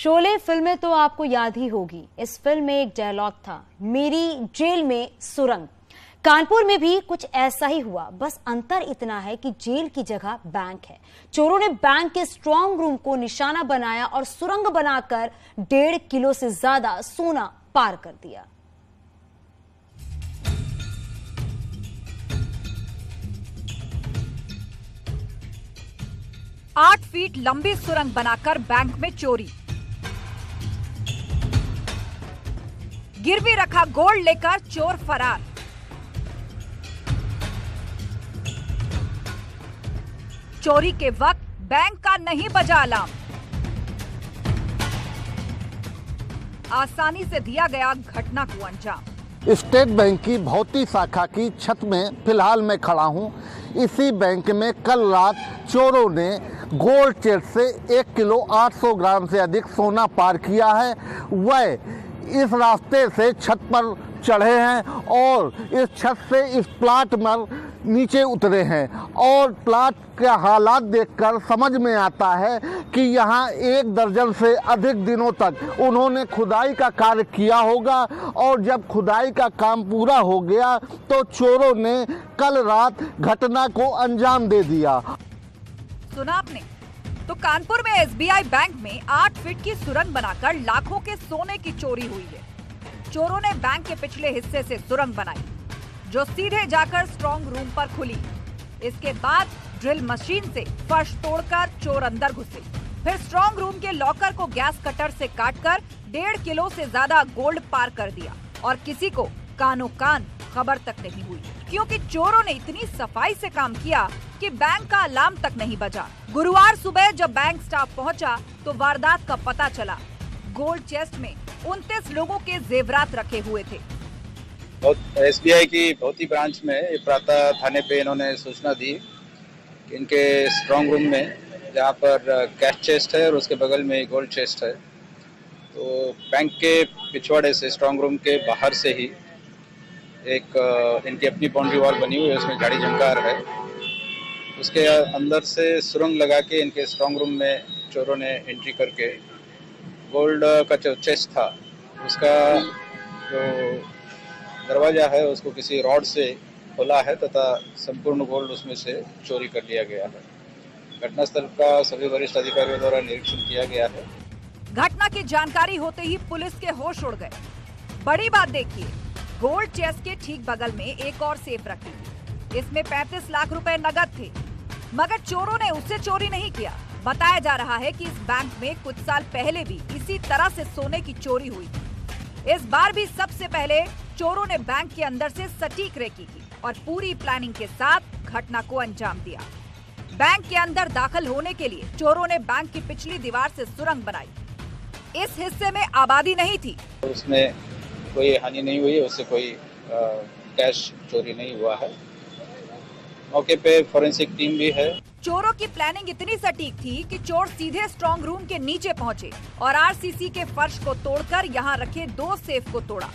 शोले फिल्में तो आपको याद ही होगी। इस फिल्म में एक डायलॉग था, मेरी जेल में सुरंग। कानपुर में भी कुछ ऐसा ही हुआ, बस अंतर इतना है कि जेल की जगह बैंक है। चोरों ने बैंक के स्ट्रांग रूम को निशाना बनाया और सुरंग बनाकर 1.5 किलो से ज्यादा सोना पार कर दिया। आठ फीट लंबी सुरंग बनाकर बैंक में चोरी। गिरवी रखा गोल्ड लेकर चोर फरार। चोरी के वक्त बैंक का नहीं बजा अलार्म। आसानी से दिया गया घटना को अंजाम। स्टेट बैंक की भौती शाखा की छत में फिलहाल मैं खड़ा हूं। इसी बैंक में कल रात चोरों ने गोल्ड चेस्ट से 1 किलो 800 ग्राम से अधिक सोना पार किया है। वह इस रास्ते से छत पर चढ़े हैं और इस छत से इस प्लाट में नीचे उतरे हैं और प्लाट के हालात देखकर समझ में आता है कि यहाँ 1 दर्जन से अधिक दिनों तक उन्होंने खुदाई का कार्य किया होगा और जब खुदाई का काम पूरा हो गया तो चोरों ने कल रात घटना को अंजाम दे दिया। सुना आपने? तो कानपुर में SBI बैंक में 8 फीट की सुरंग बनाकर लाखों के सोने की चोरी हुई है। चोरों ने बैंक के पिछले हिस्से से सुरंग बनाई जो सीधे जाकर स्ट्रांग रूम पर खुली। इसके बाद ड्रिल मशीन से फर्श तोड़कर चोर अंदर घुसे। फिर स्ट्रांग रूम के लॉकर को गैस कटर से काटकर 1.5 किलो से ज्यादा गोल्ड पार कर दिया और किसी को कानो कान खबर तक नहीं हुई, क्योंकि चोरों ने इतनी सफाई से काम किया कि बैंक का अलार्म तक नहीं बजा। गुरुवार सुबह जब बैंक स्टाफ पहुंचा तो वारदात का पता चला। गोल्ड चेस्ट में 29 लोगों के जेवरात रखे हुए थे। SBI की भौती ब्रांच में प्रातः थाने पे इन्होंने सूचना दी कि इनके स्ट्रांग रूम में जहाँ पर कैश चेस्ट है और उसके बगल में गोल्ड चेस्ट है, तो बैंक के पिछवाड़े से स्ट्रांग रूम के बाहर से ही एक इनकी अपनी बाउंड्री वॉल बनी हुई है, उसमें झाड़ी झंकार है। उसके अंदर से सुरंग लगा के इनके स्ट्रांग रूम में चोरों ने एंट्री करके गोल्ड का जो चेस्ट था उसका जो दरवाजा है उसको किसी रॉड से खोला है तथा संपूर्ण गोल्ड उसमें से चोरी कर लिया गया है। घटनास्थल का सभी वरिष्ठ अधिकारियों द्वारा निरीक्षण किया गया है। घटना की जानकारी होते ही पुलिस के होश उड़ गए। बड़ी बात देखिए, गोल्ड चेस्ट के ठीक बगल में एक और सेफ रखी थी। इसमें 35 लाख रुपए नगद थे, मगर चोरों ने उससे चोरी नहीं किया। बताया जा रहा है कि इस बैंक में कुछ साल पहले भी इसी तरह से सोने की चोरी हुई थी। इस बार भी सबसे पहले चोरों ने बैंक के अंदर से सटीक रेकी की और पूरी प्लानिंग के साथ घटना को अंजाम दिया। बैंक के अंदर दाखिल होने के लिए चोरों ने बैंक की पिछली दीवार से सुरंग बनाई। इस हिस्से में आबादी नहीं थी, उसमें कोई हानि नहीं हुई, उससे कोई कैश चोरी नहीं हुआ है। मौके पे फोरेंसिक टीम भी है। चोरों की प्लानिंग इतनी सटीक थी कि चोर सीधे स्ट्रांग रूम के नीचे पहुंचे और RCC के फर्श को तोड़कर यहां रखे 2 सेफ को तोड़ा।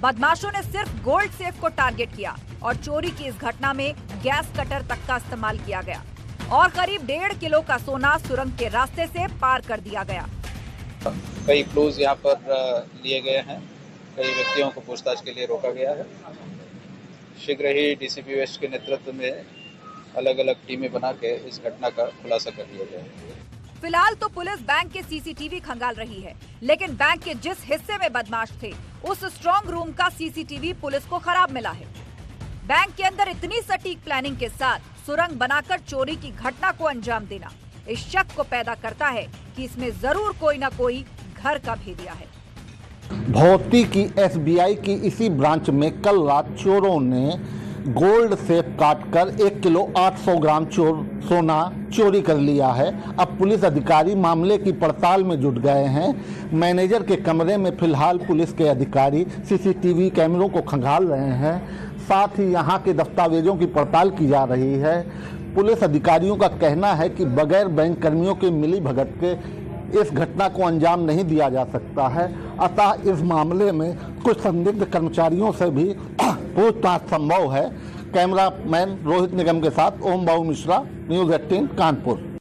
बदमाशों ने सिर्फ गोल्ड सेफ को टारगेट किया और चोरी की इस घटना में गैस कटर तक का इस्तेमाल किया गया और करीब 1.5 किलो का सोना सुरंग के रास्ते से पार कर दिया गया। कई क्लूज यहाँ पर लिए गए हैं, कई व्यक्तियों को पूछताछ के लिए रोका गया है। शीघ्र ही DCP वेस्ट के नेतृत्व में अलग अलग टीमें बना के इस घटना का खुलासा कर लिया जाए। फिलहाल तो पुलिस बैंक के CCTV खंगाल रही है, लेकिन बैंक के जिस हिस्से में बदमाश थे उस स्ट्रांग रूम का CCTV पुलिस को खराब मिला है। बैंक के अंदर इतनी सटीक प्लानिंग के साथ सुरंग बनाकर चोरी की घटना को अंजाम देना इस शक को पैदा करता है कि इसमें जरूर कोई न कोई घर का भेदिया है। भौती की SBI की इसी ब्रांच में कल रात चोरों ने गोल्ड सेफ काटकर 1 किलो 800 ग्राम सोना चोरी कर लिया है। अब पुलिस अधिकारी मामले की पड़ताल में जुट गए हैं। मैनेजर के कमरे में फिलहाल पुलिस के अधिकारी CCTV कैमरों को खंगाल रहे हैं, साथ ही यहाँ के दस्तावेजों की पड़ताल की जा रही है। पुलिस अधिकारियों का कहना है कि बगैर बैंक कर्मियों के मिलीभगत के इस घटना को अंजाम नहीं दिया जा सकता है, अतः इस मामले में कुछ संदिग्ध कर्मचारियों से भी पूछताछ संभव है। कैमरामैन रोहित निगम के साथ ओम बाबू मिश्रा, न्यूज़ 18 कानपुर।